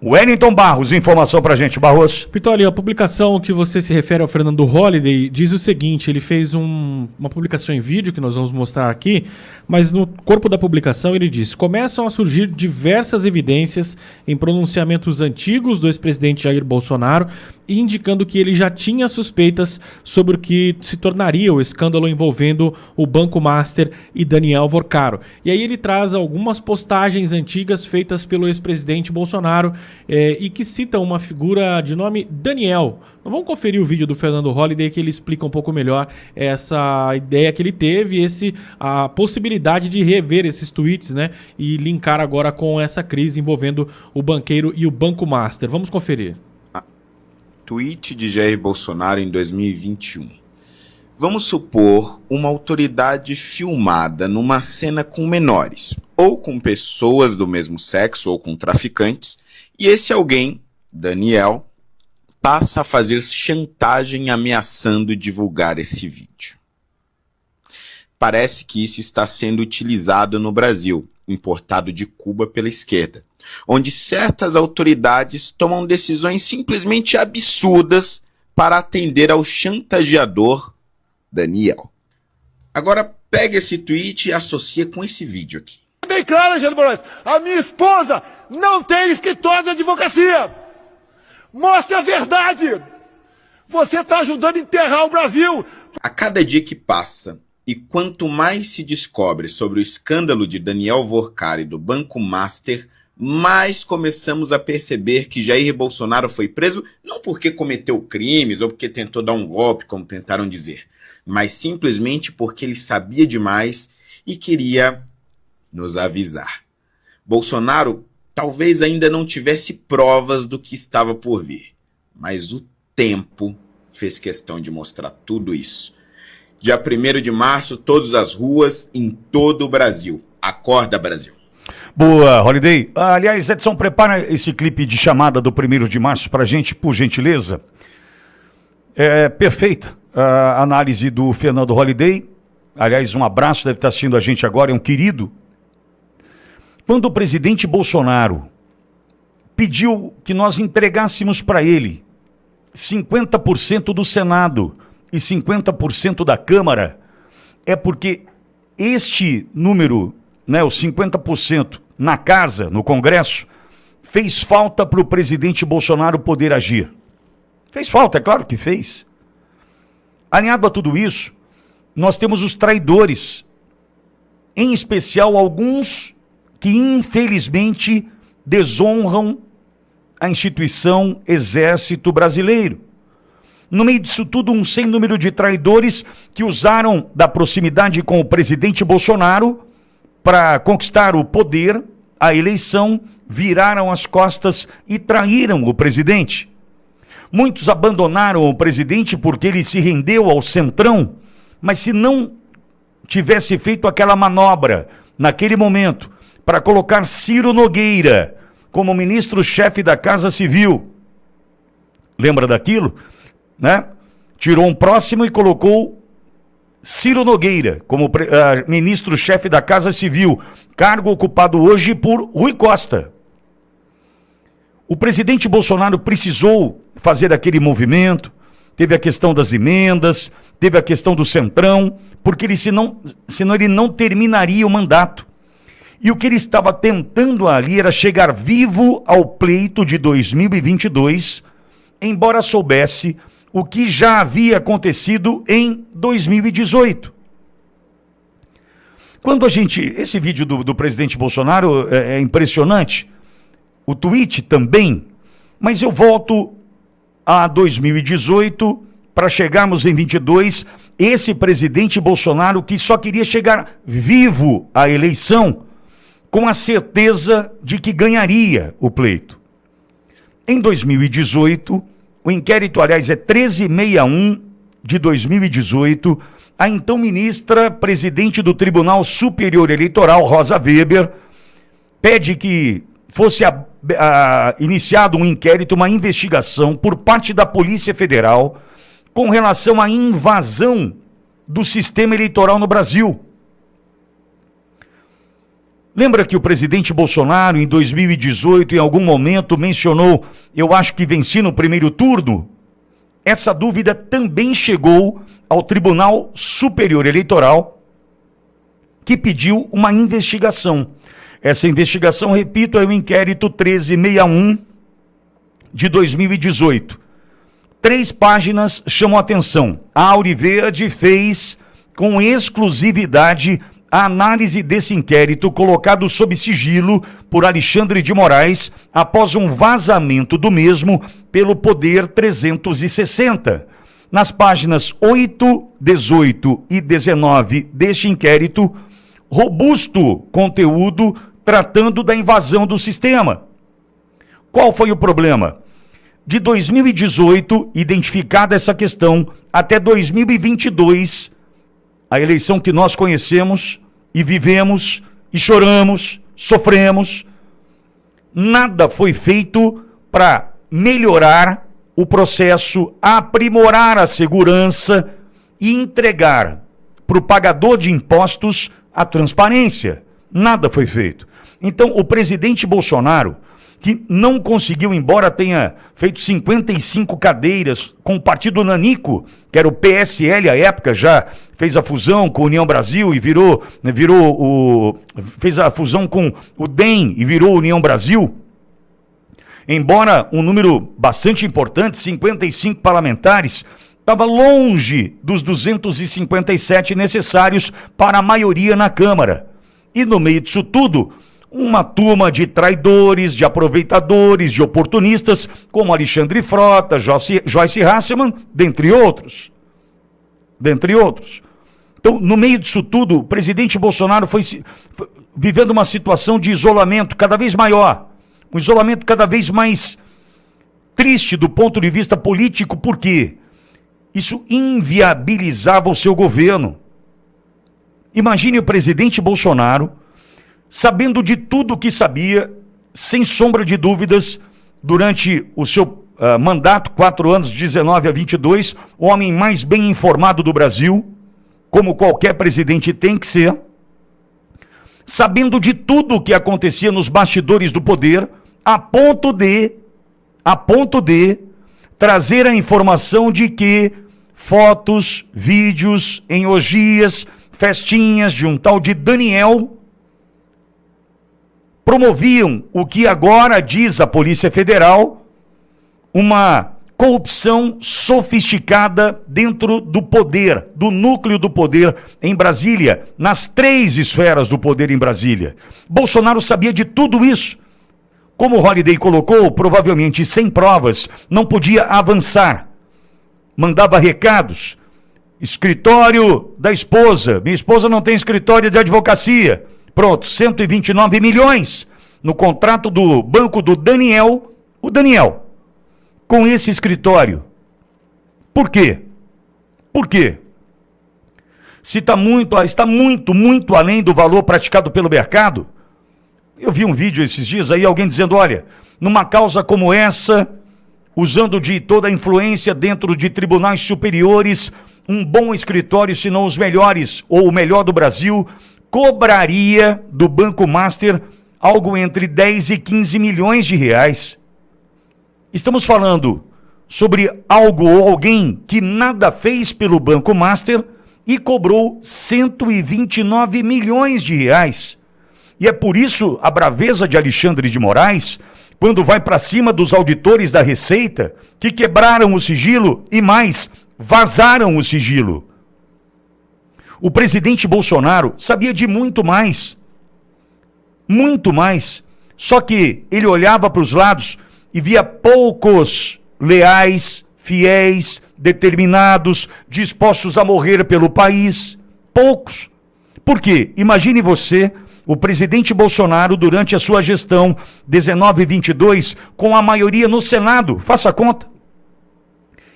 Wellington Barros, informação pra gente, Barros. Pitoli, a publicação que você se refere ao Fernando Holliday diz o seguinte, ele fez uma publicação em vídeo que nós vamos mostrar aqui, mas no corpo da publicação ele diz: começam a surgir diversas evidências em pronunciamentos antigos do ex-presidente Jair Bolsonaro, indicando que ele já tinha suspeitas sobre o que se tornaria o escândalo envolvendo o Banco Master e Daniel Vorcaro. E aí ele traz algumas postagens antigas feitas pelo ex-presidente Bolsonaro e que citam uma figura de nome Daniel. Vamos conferir o vídeo do Fernando Holliday, que ele explica um pouco melhor essa ideia que ele teve, a possibilidade de rever esses tweets, né, e linkar agora com essa crise envolvendo o banqueiro e o Banco Master. Vamos conferir. Tweet de Jair Bolsonaro em 2021. Vamos supor uma autoridade filmada numa cena com menores, ou com pessoas do mesmo sexo, ou com traficantes, e esse alguém, Daniel, passa a fazer chantagem ameaçando divulgar esse vídeo. Parece que isso está sendo utilizado no Brasil, importado de Cuba pela esquerda, onde certas autoridades tomam decisões simplesmente absurdas para atender ao chantageador Daniel. Agora pega esse tweet e associa com esse vídeo aqui. Bem claro, Alexandre Moraes, a minha esposa não tem escritório de advocacia. Mostre a verdade. Você está ajudando a enterrar o Brasil. A cada dia que passa, e quanto mais se descobre sobre o escândalo de Daniel Vorcaro e do Banco Master, mais começamos a perceber que Jair Bolsonaro foi preso não porque cometeu crimes ou porque tentou dar um golpe, como tentaram dizer, mas simplesmente porque ele sabia demais e queria nos avisar. Bolsonaro talvez ainda não tivesse provas do que estava por vir, mas o tempo fez questão de mostrar tudo isso. Dia 1º de março, todas as ruas em todo o Brasil. Acorda, Brasil. Boa, Holliday. Aliás, Edson, prepara esse clipe de chamada do 1º de março pra gente, por gentileza. É perfeita a análise do Fernando Holliday. Aliás, um abraço, deve estar assistindo a gente agora, é um querido. Quando o presidente Bolsonaro pediu que nós entregássemos para ele 50% do Senado e 50% da Câmara, é porque este número, né, os 50% na casa, no Congresso, fez falta para o presidente Bolsonaro poder agir. Fez falta, é claro que fez. Alinhado a tudo isso, nós temos os traidores, em especial alguns que infelizmente desonram a instituição Exército Brasileiro. No meio disso tudo, um sem número de traidores que usaram da proximidade com o presidente Bolsonaro para conquistar o poder, a eleição, viraram as costas e traíram o presidente. Muitos abandonaram o presidente porque ele se rendeu ao centrão, mas se não tivesse feito aquela manobra naquele momento para colocar Ciro Nogueira como ministro-chefe da Casa Civil, lembra daquilo? Né? Tirou um próximo e colocou Ciro Nogueira como ministro-chefe da Casa Civil, cargo ocupado hoje por Rui Costa. O presidente Bolsonaro precisou fazer aquele movimento, teve a questão das emendas, teve a questão do centrão, porque ele, senão ele não terminaria o mandato. E o que ele estava tentando ali era chegar vivo ao pleito de 2022, embora soubesse o que já havia acontecido em 2018. Quando esse vídeo do presidente Bolsonaro é impressionante, o tweet também, mas eu volto a 2018 para chegarmos em 22, esse presidente Bolsonaro que só queria chegar vivo à eleição com a certeza de que ganharia o pleito. Em 2018, o inquérito, aliás, é 1361 de 2018, a então ministra presidente do Tribunal Superior Eleitoral, Rosa Weber, pede que fosse iniciado um inquérito, uma investigação por parte da Polícia Federal com relação à invasão do sistema eleitoral no Brasil. Lembra que o presidente Bolsonaro, em 2018, em algum momento, mencionou, eu acho que venci no primeiro turno? Essa dúvida também chegou ao Tribunal Superior Eleitoral, que pediu uma investigação. Essa investigação, repito, é o inquérito 1361 de 2018. 3 páginas chamam a atenção. A Auriverde fez com exclusividade a análise desse inquérito colocado sob sigilo por Alexandre de Moraes após um vazamento do mesmo pelo Poder 360. Nas páginas 8, 18 e 19 deste inquérito, robusto conteúdo tratando da invasão do sistema. Qual foi o problema? De 2018, identificada essa questão, até 2022, a eleição que nós conhecemos e vivemos e choramos, sofremos, nada foi feito para melhorar o processo, aprimorar a segurança e entregar para o pagador de impostos a transparência. Nada foi feito. Então, o presidente Bolsonaro, que não conseguiu, embora tenha feito 55 cadeiras com o partido nanico, que era o PSL à época, já fez a fusão com a União Brasil e fez a fusão com o DEM e virou União Brasil. Embora um número bastante importante, 55 parlamentares, estava longe dos 257 necessários para a maioria na Câmara. E no meio disso tudo, uma turma de traidores, de aproveitadores, de oportunistas, como Alexandre Frota, Joyce Hasselmann, dentre outros. Dentre outros. Então, no meio disso tudo, o presidente Bolsonaro foi vivendo uma situação de isolamento cada vez maior. Um isolamento cada vez mais triste do ponto de vista político, porque isso inviabilizava o seu governo. Imagine o presidente Bolsonaro sabendo de tudo o que sabia, sem sombra de dúvidas, durante o seu mandato, 4 anos, de 19 a 22, o homem mais bem informado do Brasil, como qualquer presidente tem que ser, sabendo de tudo o que acontecia nos bastidores do poder, a ponto de trazer a informação de que fotos, vídeos em orgias, festinhas de um tal de Daniel promoviam o que agora diz a Polícia Federal, uma corrupção sofisticada dentro do poder, do núcleo do poder em Brasília, nas 3 esferas do poder em Brasília. Bolsonaro sabia de tudo isso. Como o Holliday colocou, provavelmente sem provas, não podia avançar. Mandava recados. Escritório da esposa. Minha esposa não tem escritório de advocacia. Pronto, 129 milhões no contrato do banco do Daniel, o Daniel, com esse escritório. Por quê? Por quê? Se está muito além do valor praticado pelo mercado. Eu vi um vídeo esses dias aí, alguém dizendo, olha, numa causa como essa, usando de toda a influência dentro de tribunais superiores, um bom escritório, se não os melhores, ou o melhor do Brasil, cobraria do Banco Master algo entre 10 e 15 milhões de reais. Estamos falando sobre algo ou alguém que nada fez pelo Banco Master e cobrou 129 milhões de reais. E é por isso a braveza de Alexandre de Moraes, quando vai para cima dos auditores da Receita, que quebraram o sigilo e mais, vazaram o sigilo. O presidente Bolsonaro sabia de muito mais. Muito mais. Só que ele olhava para os lados e via poucos leais, fiéis, determinados, dispostos a morrer pelo país. Poucos. Por quê? Imagine você, o presidente Bolsonaro, durante a sua gestão 19 e 22, com a maioria no Senado. Faça a conta.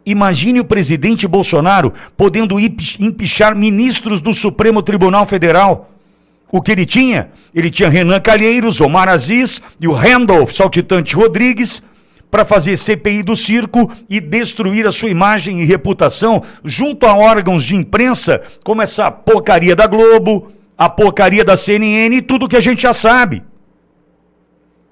Imagine o presidente Bolsonaro podendo empichar ministros do Supremo Tribunal Federal. O que ele tinha? Ele tinha Renan Calheiros, Omar Aziz e o Randolph Saltitante Rodrigues para fazer CPI do circo e destruir a sua imagem e reputação junto a órgãos de imprensa como essa porcaria da Globo, a porcaria da CNN e tudo que a gente já sabe.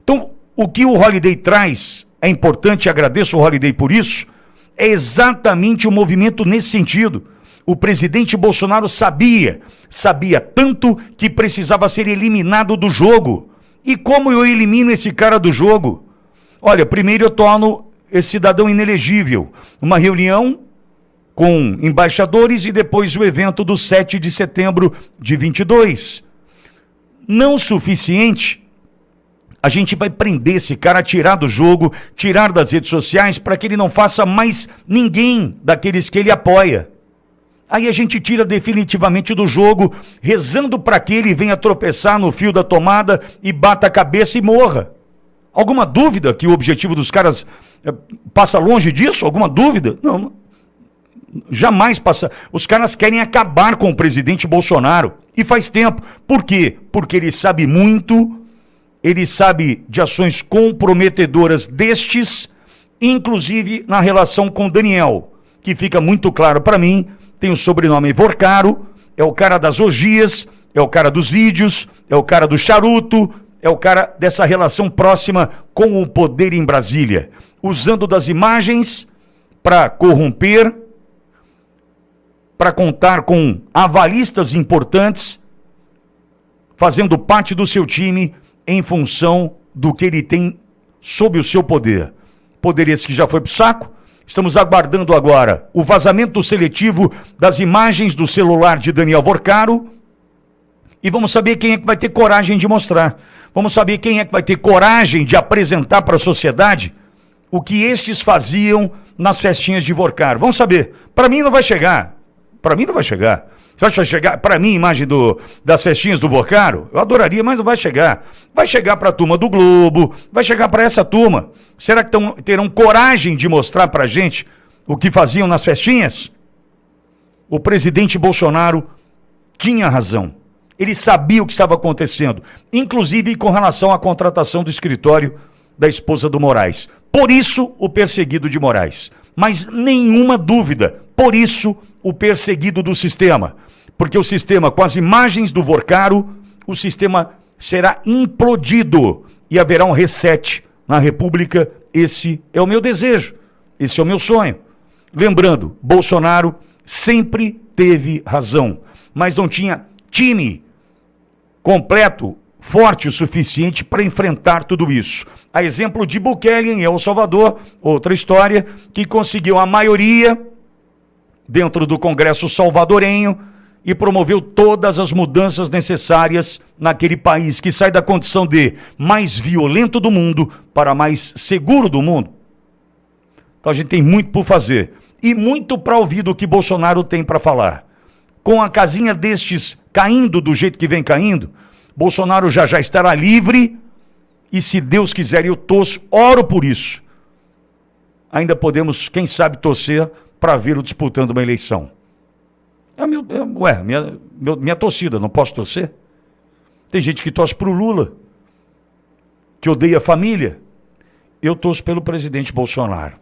Então, o que o Holliday traz é importante, agradeço o Holliday por isso, é exatamente o movimento nesse sentido. O presidente Bolsonaro sabia tanto que precisava ser eliminado do jogo. E como eu elimino esse cara do jogo? Olha, primeiro eu torno esse cidadão inelegível. Uma reunião com embaixadores e depois o evento do 7 de setembro de 22. Não suficiente, a gente vai prender esse cara, tirar do jogo, tirar das redes sociais, para que ele não faça mais ninguém daqueles que ele apoia. Aí a gente tira definitivamente do jogo, rezando para que ele venha tropeçar no fio da tomada e bata a cabeça e morra. Alguma dúvida que o objetivo dos caras passa longe disso? Alguma dúvida? Não. Jamais passa. Os caras querem acabar com o presidente Bolsonaro. E faz tempo. Por quê? Porque ele sabe muito, ele sabe de ações comprometedoras destes, inclusive na relação com Daniel, que fica muito claro para mim, tem o sobrenome Vorcaro, é o cara das orgias, é o cara dos vídeos, é o cara do charuto, é o cara dessa relação próxima com o poder em Brasília, usando das imagens para corromper, para contar com avalistas importantes, fazendo parte do seu time em função do que ele tem sob o seu poder. Poder esse que já foi pro saco. Estamos aguardando agora o vazamento seletivo das imagens do celular de Daniel Vorcaro e vamos saber quem é que vai ter coragem de mostrar. Vamos saber quem é que vai ter coragem de apresentar para a sociedade o que estes faziam nas festinhas de Vorcaro. Vamos saber. Para mim não vai chegar. Para mim não vai chegar. Você acha que vai chegar para mim a imagem das festinhas do Vorcaro? Eu adoraria, mas não vai chegar. Vai chegar para a turma do Globo, vai chegar para essa turma. Será que terão coragem de mostrar para a gente o que faziam nas festinhas? O presidente Bolsonaro tinha razão. Ele sabia o que estava acontecendo, inclusive com relação à contratação do escritório da esposa do Moraes. Por isso, o perseguido de Moraes. Mas nenhuma dúvida, por isso, o perseguido do sistema. Porque o sistema, com as imagens do Vorcaro, o sistema será implodido e haverá um reset na República. Esse é o meu desejo, esse é o meu sonho. Lembrando, Bolsonaro sempre teve razão, mas não tinha time completo, forte o suficiente para enfrentar tudo isso. A exemplo de Bukele em El Salvador, outra história, que conseguiu a maioria dentro do Congresso salvadorenho e promoveu todas as mudanças necessárias naquele país, que sai da condição de mais violento do mundo para mais seguro do mundo. Então a gente tem muito por fazer e muito para ouvir do que Bolsonaro tem para falar. Com a casinha destes caindo do jeito que vem caindo, Bolsonaro já estará livre e, se Deus quiser, eu torço, oro por isso. Ainda podemos, quem sabe, torcer para vê-lo disputando uma eleição. Minha torcida, não posso torcer? Tem gente que torce para o Lula, que odeia a família. Eu torço pelo presidente Bolsonaro.